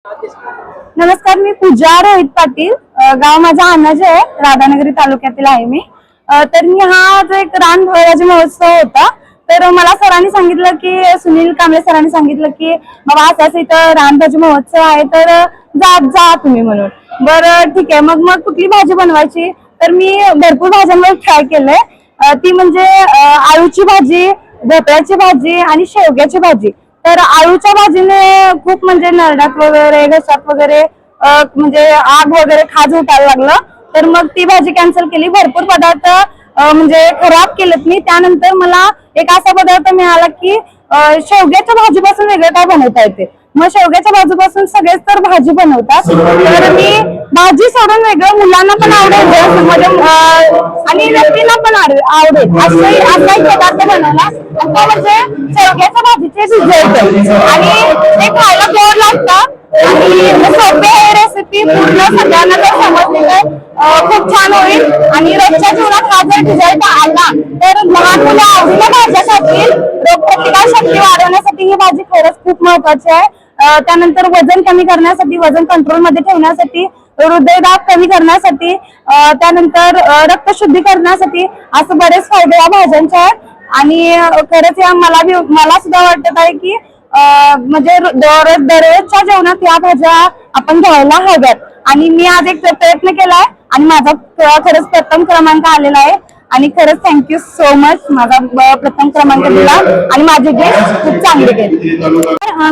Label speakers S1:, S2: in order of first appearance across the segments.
S1: नमस्कार, मी पूजा रोहित पाटील. गाव माझा अनाज आहे, राधानगरी तालुक्यातील आहे मी. तर मी हा जो एक रानभाजी महोत्सव होता, तर मला सरांनी सांगितलं की सुनील कांबळे सरांनी सांगितलं की बाबा असं इथं रानभाजी महोत्सव आहे, तर जा तुम्ही म्हणून. बरं ठीक आहे, मग कुठली भाजी बनवायची, तर मी भरपूर भाज्यांवर ट्राय केलंय. ती म्हणजे आळूची भाजी, भोपळ्याची भाजी आणि शेवग्याची भाजी. तर आळूच्या भाजीने खूप म्हणजे नरड्यात वगैरे घशात वगैरे म्हणजे आग वगैरे खाज उठायला लागलं, तर मग ती भाजी कॅन्सल केली. भरपूर पदार्थ म्हणजे खराब केलेत मी. त्यानंतर मला एक असा पदार्थ मिळाला की शेवग्याच्या भाजीपासून वेगळं काय बनवता येते. मग शेवग्याच्या भाजीपासून सगळेच तर भाजी बनवतात, तर मी भाजी सोडून वेगळं मुलांना पण आवडेल म्हणजे आणि व्यक्तीला पण आवडेल असा एक पदार्थ बनवला. तो म्हणजे शेवग्याच्या भाजीचे भिजवते आणि ते खायला गोड लागतं आणि सोपे आहे रेसिपी. पूर्ण सगळ्यांना जर समजली तर खूप छान होईल. आणि रोजच्या जीवनात हा जर रिझल्ट आला तर लहान मुलं आवडीनं भाज्या खातील. रोगप्रतिकार शक्ती वाढवण्यासाठी ही भाजी खरंच खूप महत्वाची आहे. त्यानंतर वजन कमी करण्यासाठी, वजन कंट्रोल मध्ये ठेवण्यासाठी, हृदयदाब कमी करण्यासाठी, त्यानंतर रक्तशुद्धी करण्यासाठी असं बरेच फायदे या भाज्यांचे आहेत. आणि खरंच मला सुद्धा वाटत आहे की म्हणजे दररोजच्या जेवणात या भाज्या आपण घ्यायला हव्यात. आणि मी आज एक प्रयत्न केलाय आणि माझा खरंच प्रथम क्रमांक आलेला आहे. आणि खरंच थँक्यू सो मच, माझा प्रथम क्रमांक दिला आणि माझी डिश खूप चांगली गेली.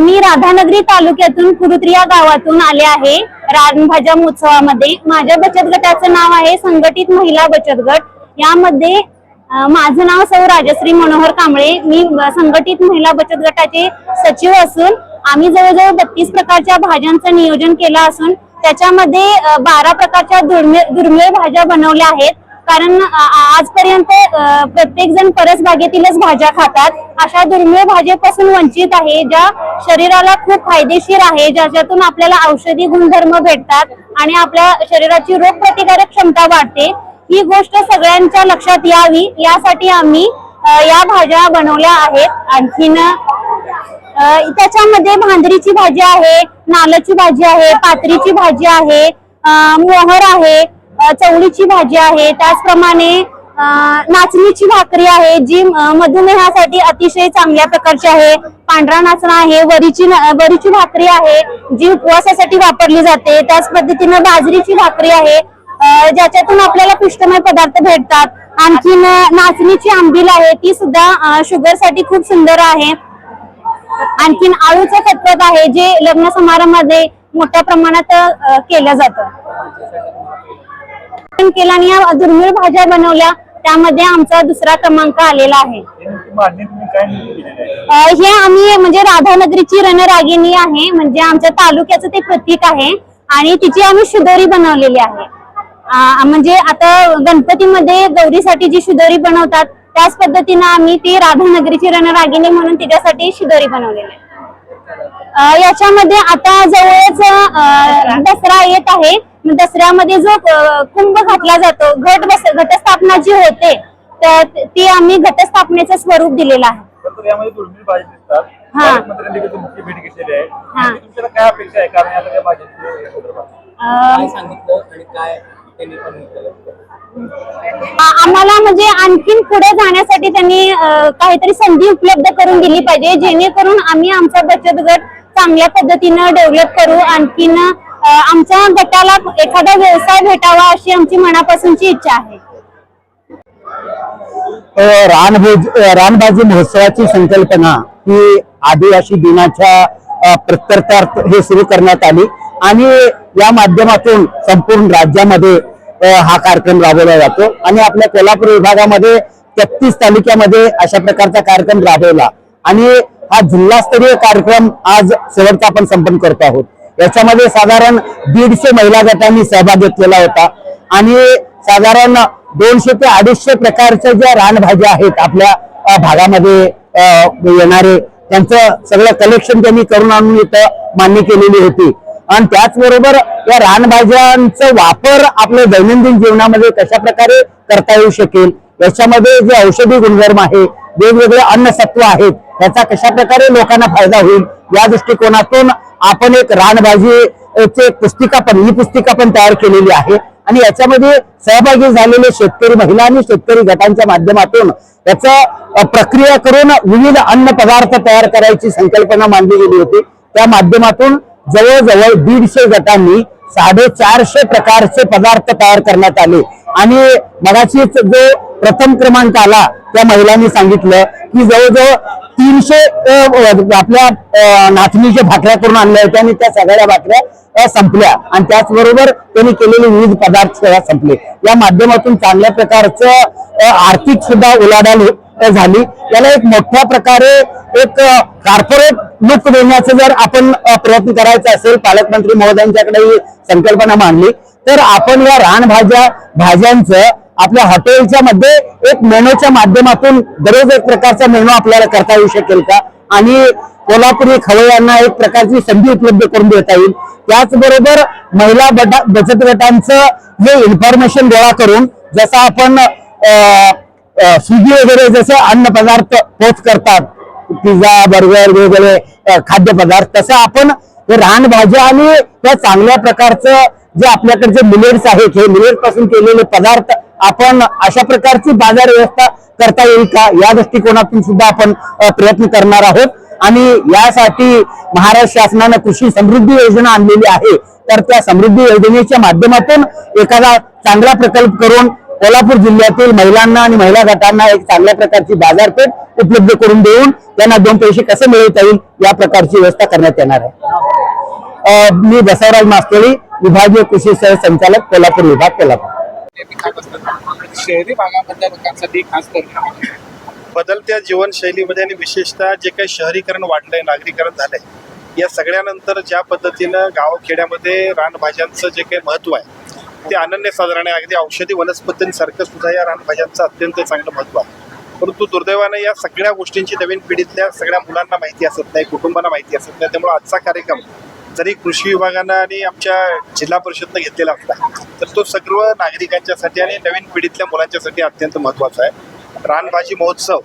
S2: मी राधानगरी तालुक्यातून कुरुत्री या गावातून आले आहे रानभाज्या महोत्सवामध्ये. माझ्या बचत गटाचं नाव आहे संघटित महिला बचत गट. यामध्ये माझं नाव सौ राजश्री मनोहर कांबळे. मी संघटित महिला बचत गटाचे सचिव असून आम्ही जवळजवळ 32 प्रकारच्या भाज्यांचं नियोजन केलं असून त्याच्यामध्ये 12 प्रकारच्या दुर्मिळ भाज्या बनवल्या आहेत. कारण आजपर्यंत प्रत्येक जण परसबागेतीलच भाज्या खातात. अशा दुर्मिळ भाजीपासून वंचित आहे, ज्या शरीराला खूप फायदेशीर आहे, ज्याच्यातून आपल्याला औषधी गुणधर्म भेटतात आणि आपल्या शरीराची रोगप्रतिकारक क्षमता वाढते. ही गोष्ट सगळ्यांच्या लक्षात यावी यासाठी आम्ही या भाज्या बनवल्या आहेत. आणखीन त्याच्यामध्ये भांदरीची भाजी आहे, नालाची भाजी आहे, पात्रीची भाजी आहे, मोहर आहे, चवळीची भाजी आहे, त्याचप्रमाणे नाचणीची भाकरी आहे जी मधुमेहासाठी अतिशय चांगल्या प्रकारची आहे. पांढरा नाचणा आहे, वरीची भाकरी आहे जी उपवासासाठी वापरली जाते. त्याच पद्धतीने बाजरीची भाकरी आहे ज्याच्यातून आपल्याला पिष्टमय पदार्थ भेटतात. आणखीन नाचणीची आंबील आहे, ती सुद्धा शुगर साठी खूप सुंदर आहे. आणखीन आळूचं खतखत आहे जे लग्न समारंभामध्ये मोठ्या प्रमाणात केलं जातं. केला आणि या दुर्मिळ भाज्या बनवल्या, त्यामध्ये आमचा दुसरा क्रमांक आलेला आहे. हे आम्ही म्हणजे राधानगरीची रणरागिणी आहे, म्हणजे आमच्या तालुक्याचं ते प्रतीक आहे आणि तिची आम्ही शिदोरी बनवलेली आहे. म्हणजे आता गणपतीमध्ये गौरीसाठी जी शिदोरी बनवतात त्याच पद्धतीने आम्ही ती राधानगरीची रणरागिणी म्हणून तिच्यासाठी शिदोरी बनवलेली आहे. याच्यामध्ये आता जवळच दसरा येत आहे. दसऱ्यामध्ये जो कुंभ घातला जातो, घटस्थापना जी होते ती आम्ही घटस्थापनेचं स्वरूप दिलेलं आहे. आम्हाला म्हणजे आणखीन पुढे जाण्यासाठी त्यांनी काहीतरी संधी उपलब्ध करून दिली पाहिजे, जेणेकरून आम्ही आमचा बचत गट चांगल्या पद्धतीनं डेव्हलप करू. आणखीन आमच्या गटाला एखादा व्यवसाय भेटावा अशी आमची मनापासूनची इच्छा आहे.
S3: रानभाजी महोत्सवाची संकल्पना ही आदिवासी दिनाच्या प्रत्यर्थार्थ हे सुरू करण्यात आली आणि या माध्यमातून संपूर्ण राज्यामध्ये हा कार्यक्रम राबवला जातो. आणि आपल्या कोल्हापूर विभागामध्ये 33 तालुक्यामध्ये अशा प्रकारचा कार्यक्रम राबवला आणि हा जिल्हास्तरीय कार्यक्रम आज शेवटचा आपण संपन्न करतो आहोत. याच्यामध्ये साधारण 150 महिला गटांनी सहभाग घेतलेला होता आणि साधारण 200 ते 250 प्रकारच्या ज्या रानभाज्या आहेत आपल्या भागामध्ये येणारे, त्यांचं सगळं कलेक्शन त्यांनी करून आणून इथं मान्य केलेली होती. आणि त्याचबरोबर या रानभाज्यांचा वापर आपल्या दैनंदिन जीवनामध्ये कशा प्रकारे करता येऊ शकेल, याच्यामध्ये जे औषधी गुणधर्म आहे वेगवेगळे अन्नसत्व आहेत त्याचा कशा प्रकारे लोकांना फायदा होईल या दृष्टिकोनातून आपण एक रानभाजीचे पुस्तिका पण ही पुस्तिका पण तयार केलेली आहे आणि याच्यामध्ये सहभागी झालेले शेतकरी महिला आणि शेतकरी गटांच्या माध्यमातून याचं प्रक्रिया करून विविध अन्न पदार्थ तयार करायची संकल्पना मांडली गेली होती. त्या माध्यमातून जवळजवळ 150 गटांनी 450 प्रकारचे पदार्थ तयार करण्यात आले आणि मगाशीच जो प्रथम क्रमांक आला त्या महिलांनी सांगितलं की जवळजवळ 300 आपल्या नाचणीच्या भाकऱ्या करून आणल्या होत्या आणि त्या सगळ्या भाकऱ्या संपल्या आणि त्याचबरोबर त्यांनी केलेले विविध पदार्थ संपले. या माध्यमातून चांगल्या प्रकारचं आर्थिक सुद्धा उलाढाल झाली. याला एक मोठ्या प्रकारे एक कॉर्पोरेट लुक देण्याचा जर आपण प्रयत्न करायचा असेल पालकमंत्री महोदयांच्याकडे ही संकल्पना मांडली तर आपण या भाज्यांचं आपल्या हॉटेलच्या मध्ये एक मेनूच्या माध्यमातून दररोज एक प्रकारचा मेनू आपल्याला करता येऊ शकेल का आणि कोल्हापुरी खवय्यांना एक प्रकारची संधी उपलब्ध करून देता येईल. त्याचबरोबर महिला बचत गटांचं जे इन्फॉर्मेशन गोळा करून जसं आपण स्विगी वगैरे जसे अन्न पदार्थ पोच करतात पिझ्झा बर्गर वेगवेगळे खाद्यपदार्थ तसं आपण हे रानभाज्या आणि त्या चांगल्या प्रकारचं जे आपल्याकडचे मिलेट्स आहेत हे मिलेट पासून केलेले पदार्थ आपण अशा प्रकारची बाजार व्यवस्था करता येईल का या दृष्टिकोनातून सुद्धा आपण प्रयत्न करणार आहोत आणि यासाठी महाराष्ट्र शासनाने कृषी समृद्धी योजना आणलेली आहे. तर त्या समृद्धी योजनेच्या माध्यमातून एखादा चांगला प्रकल्प करून कोल्हापूर जिल्ह्यातील महिलांना आणि महिला गटांना एक चांगल्या प्रकारची बाजारपेठ उपलब्ध करून देऊन त्यांना 2 पैसे कसे मिळवता येईल या प्रकारची व्यवस्था करण्यात येणार आहे. मी बसवराज मास्तोळी विभागीय कृषी सहसंचालक कोल्हापूर विभाग कोल्हापूर.
S4: शहरी भागामधल्या लोकांसाठी खास करून बदलत्या जीवनशैलीमध्ये आणि विशेषतः जे काही शहरीकरण वाढलंय नागरीकरण झालंय या सगळ्यानंतर ज्या पद्धतीनं गावखेड्यामध्ये रानभाज्यांचं जे काही महत्व आहे ते अनन्यसाधारण आहे. अगदी औषधी वनस्पतींसारखं सुद्धा या रानभाज्यांचं अत्यंत चांगलं महत्व आहे. परंतु दुर्दैवानं या सगळ्या गोष्टींची नवीन पिढीतल्या सगळ्या मुलांना माहिती असत नाही कुटुंबांना माहिती असत नाही. त्यामुळे आजचा कार्यक्रम जरी कृषी विभागानं आणि आमच्या जिल्हा परिषदनं घेतलेला असला तर तो सर्व नागरिकांच्यासाठी आणि नवीन पिढीतल्या मुलांच्यासाठी अत्यंत महत्त्वाचा आहे. रानभाजी महोत्सव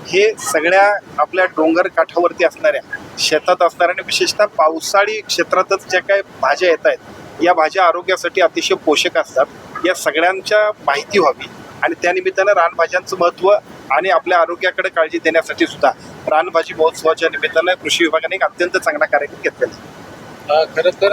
S4: हे सगळ्या आपल्या डोंगर काठावरती असणाऱ्या शेतात असणाऱ्या आणि विशेषतः पावसाळी क्षेत्रातच ज्या काही भाज्या येत आहेत या भाज्या आरोग्यासाठी अतिशय पोषक असतात. या सगळ्यांच्या माहिती व्हावी आणि त्यानिमित्तानं रानभाज्यांचं महत्त्व आणि आपल्या आरोग्याकडे काळजी देण्यासाठी सुद्धा रानभाजी महोत्सवाच्या निमित्तानं कृषी विभागाने एक अत्यंत चांगला कार्यक्रम घेतलेला आहे.
S5: खरं तर